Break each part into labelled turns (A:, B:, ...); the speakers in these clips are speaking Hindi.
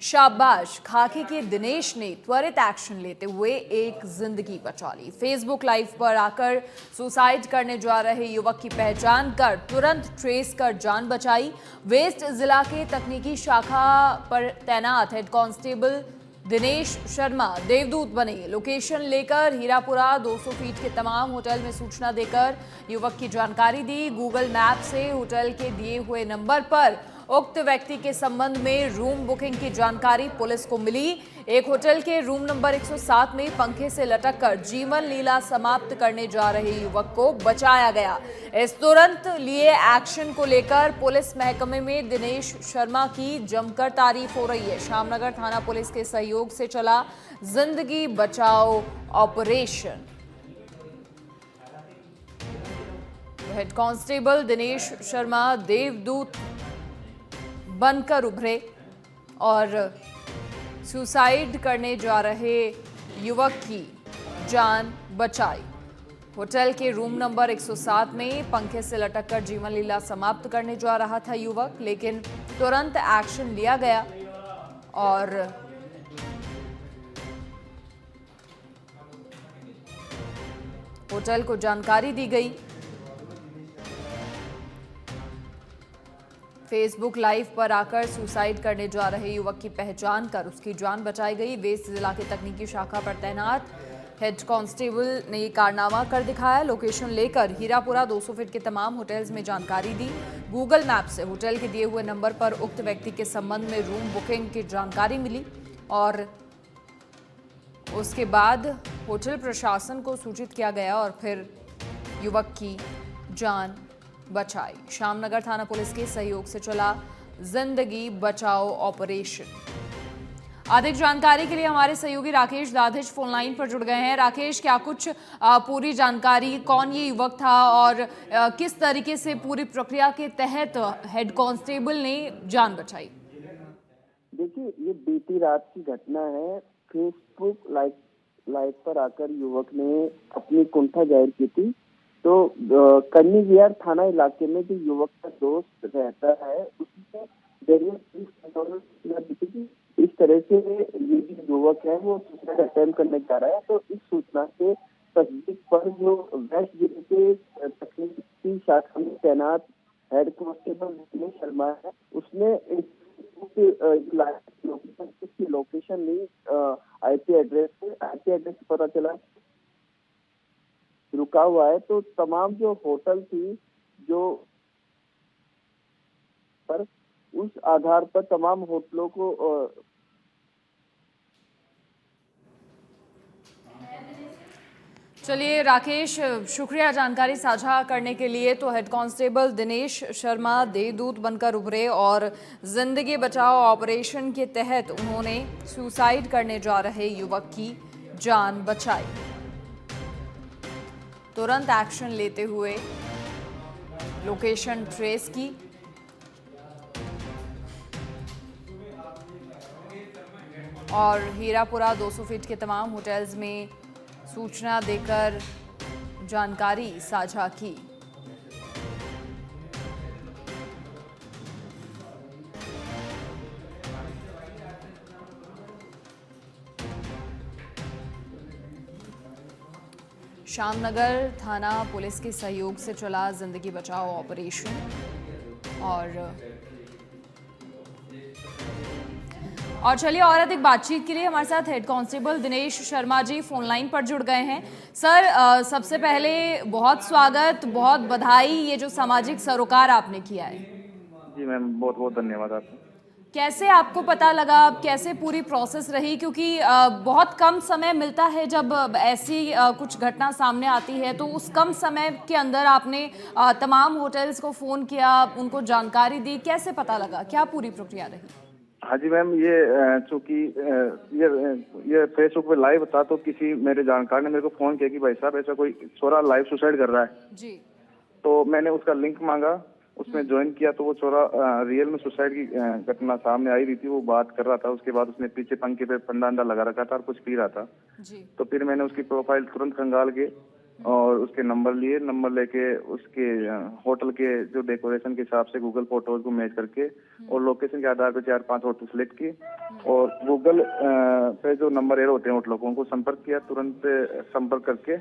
A: शाबाश, खाकी के दिनेश ने त्वरित एक्शन लेते हुए एक जिंदगी बचा ली। फेसबुक लाइव पर आकर सुसाइड करने जा रहे युवक की पहचान कर तुरंत ट्रेस कर जान बचाई। वेस्ट जिला के तकनीकी शाखा पर तैनात हेड कांस्टेबल दिनेश शर्मा देवदूत बने। लोकेशन लेकर हीरापुरा 200 फीट के तमाम होटल में सूचना देकर युवक की जानकारी दी। गूगल मैप से होटल के दिए हुए नंबर पर उक्त व्यक्ति के संबंध में रूम बुकिंग की जानकारी पुलिस को मिली। एक होटल के रूम नंबर 107 में पंखे से लटककर जीवन लीला समाप्त करने जा रहे युवक को बचाया गया। इस तुरंत लिए एक्शन को लेकर पुलिस महकमे में दिनेश शर्मा की जमकर तारीफ हो रही है। श्यामनगर थाना पुलिस के सहयोग से चला जिंदगी बचाओ operation. Head constable Dinesh Sharma देवदूत बनकर उभरे और सुसाइड करने जा रहे युवक की जान बचाई। होटल के रूम नंबर 107 में पंखे से लटककर जीवन लीला समाप्त करने जा रहा था युवक, लेकिन तुरंत एक्शन लिया गया और होटल को जानकारी दी गई। फेसबुक लाइव पर आकर सुसाइड करने जा रहे युवक की पहचान कर उसकी जान बचाई गई। वेस्ट जिला के तकनीकी शाखा पर तैनात हेड कांस्टेबल ने कारनामा कर दिखाया। लोकेशन लेकर हीरापुरा 200 फीट के तमाम होटल्स में जानकारी दी। गूगल मैप से होटल के दिए हुए नंबर पर उक्त व्यक्ति के संबंध में रूम बुकिंग की जानकारी मिली और उसके बाद होटल प्रशासन को सूचित किया गया और फिर युवक की जान बचाई। श्यामनगर थाना पुलिस के सहयोग से चला जिंदगी बचाओ ऑपरेशन। अधिक जानकारी के लिए हमारे सहयोगी राकेश दाधिच फोन लाइन पर जुड़ गए हैं। राकेश, क्या कुछ पूरी जानकारी, कौन ये युवक था और किस तरीके से पूरी प्रक्रिया के तहत हेड कांस्टेबल ने जान बचाई?
B: देखिए, ये बीती रात की घटना है। फेसबुक लाइव पर आकर युवक ने अपनी कुंठा जाहिर की थी। तो कन्नी विहार थाना इलाके में जो युवक का दोस्त रहता है, उसने इस तरह से ये जो युवक है वो सुसाइड अटेम्प्ट करने जा रहा है। तो इस सूचना के तस्दीक पर जो वेस्ट जिले के तकनीकी शाखा में तैनात हेड कांस्टेबल दिनेश शर्मा है, उसने लोकेशन ली। आईपी एड्रेस पता चला रुका हुआ है। तो तमाम जो होटल थी जो पर उस आधार पर तमाम होटलों को
A: चलिए राकेश, शुक्रिया जानकारी साझा करने के लिए। तो हेड कांस्टेबल दिनेश शर्मा देवदूत बनकर उभरे और जिंदगी बचाओ ऑपरेशन के तहत उन्होंने सुसाइड करने जा रहे युवक की जान बचाई। तुरंत एक्शन लेते हुए लोकेशन ट्रेस की और हीरापुरा 200 फीट के तमाम होटल्स में सूचना देकर जानकारी साझा की। श्यामनगर थाना पुलिस के सहयोग से चला जिंदगी बचाओ ऑपरेशन और चलिए और अधिक बातचीत के लिए हमारे साथ head constable Dinesh Sharma ji phone line पर जुड़ गए हैं। सर, सबसे पहले बहुत स्वागत, बहुत बधाई, ये जो सामाजिक सरोकार आपने किया है।
C: जी मैम, बहुत बहुत धन्यवाद आपका।
A: कैसे आपको पता लगा, कैसे पूरी प्रोसेस रही? क्योंकि बहुत कम समय मिलता है जब ऐसी कुछ घटना सामने आती है, तो उस कम समय के अंदर आपने तमाम होटल्स को फ़ोन किया, उनको जानकारी दी, कैसे पता लगा, क्या पूरी प्रक्रिया रही?
C: हाँ जी मैम, ये चूँकि ये फेसबुक पे लाइव था, तो किसी मेरे जानकार ने मेरे को फ़ोन किया कि भाई साहब ऐसा कोई छोरा लाइव सुसाइड कर रहा है
A: जी।
C: तो मैंने उसका लिंक मांगा, उसमें ज्वाइन किया। तो वो छोरा रियल में सुसाइड की घटना सामने आई रही थी, वो बात कर रहा था। उसके बाद उसने पीछे पंखे पे फंडा अंडा लगा रखा था और कुछ पी रहा था
A: जी।
C: तो फिर मैंने उसकी प्रोफाइल तुरंत खंगाल के और उसके नंबर लिए, नंबर लेके उसके होटल के जो डेकोरेशन के हिसाब से गूगल फोटोज को मैच करके और लोकेशन के आधार पर 4-5 होटल सेलेक्ट किए और गूगल पे जो नंबर एड होते हैं होटलों को उनको संपर्क किया। तुरंत संपर्क करके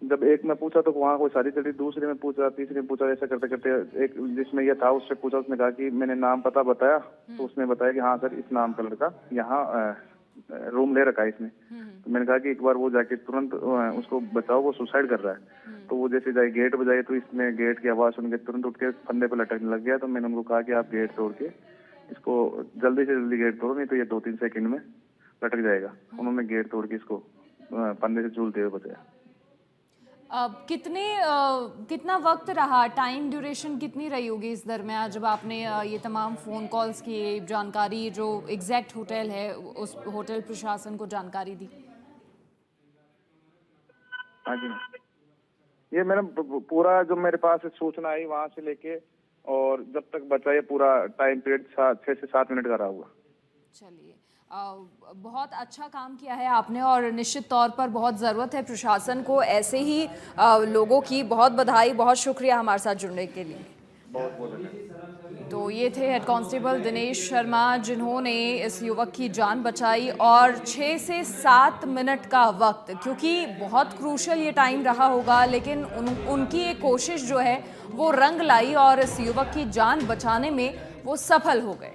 C: जब एक में पूछा तो वहाँ कोई शादी चली, दूसरे में पूछा, तीसरे में पूछा, ऐसा करते करते एक जिसमें यह था उससे पूछा, उसने कहा कि मैंने नाम पता बताया तो उसने बताया कि हाँ सर इस नाम का लड़का यहाँ रूम ले रखा है इसने। तो मैंने कहा कि एक बार वो जाके तुरंत उसको बचाओ, वो सुसाइड कर रहा है। तो वो जैसे जाए गेट बजाए तो इसने गेट की आवाज सुन के तुरंत उठ के फंदे पे लटकने लग गया। तो मैंने उनको कहा कि आप गेट तोड़ के इसको जल्दी से जल्दी गेट तोड़ो, नहीं तो ये 2-3 सेकंड में लटक जाएगा। उन्होंने गेट तोड़ के इसको फंदे से झूलते हुए बचाया।
A: कितना वक्त रहा, टाइम ड्यूरेशन कितनी रही होगी इस दरमियान जब आपने ये तमाम फ़ोन कॉल्स किए, जानकारी जो एग्जैक्ट होटल है उस होटल प्रशासन को जानकारी दी?
C: हाँ जी, ये मेरा पूरा जो मेरे पास सूचना आई वहाँ से लेके और जब तक बचा ये पूरा टाइम पीरियड 6 से 7 मिनट का रहा हुआ।
A: चलिए, बहुत अच्छा काम किया है आपने और निश्चित तौर पर बहुत ज़रूरत है प्रशासन को ऐसे ही लोगों की। बहुत बधाई, बहुत शुक्रिया हमारे साथ जुड़ने के लिए।
C: बहुत बहुत धन्यवाद।
A: तो ये थे हेड कांस्टेबल दिनेश शर्मा जिन्होंने इस युवक की जान बचाई और 6 से 7 मिनट का वक्त, क्योंकि बहुत क्रूशल ये टाइम रहा होगा, लेकिन उनकी ये कोशिश जो है वो रंग लाई और इस युवक की जान बचाने में वो सफल हो गए।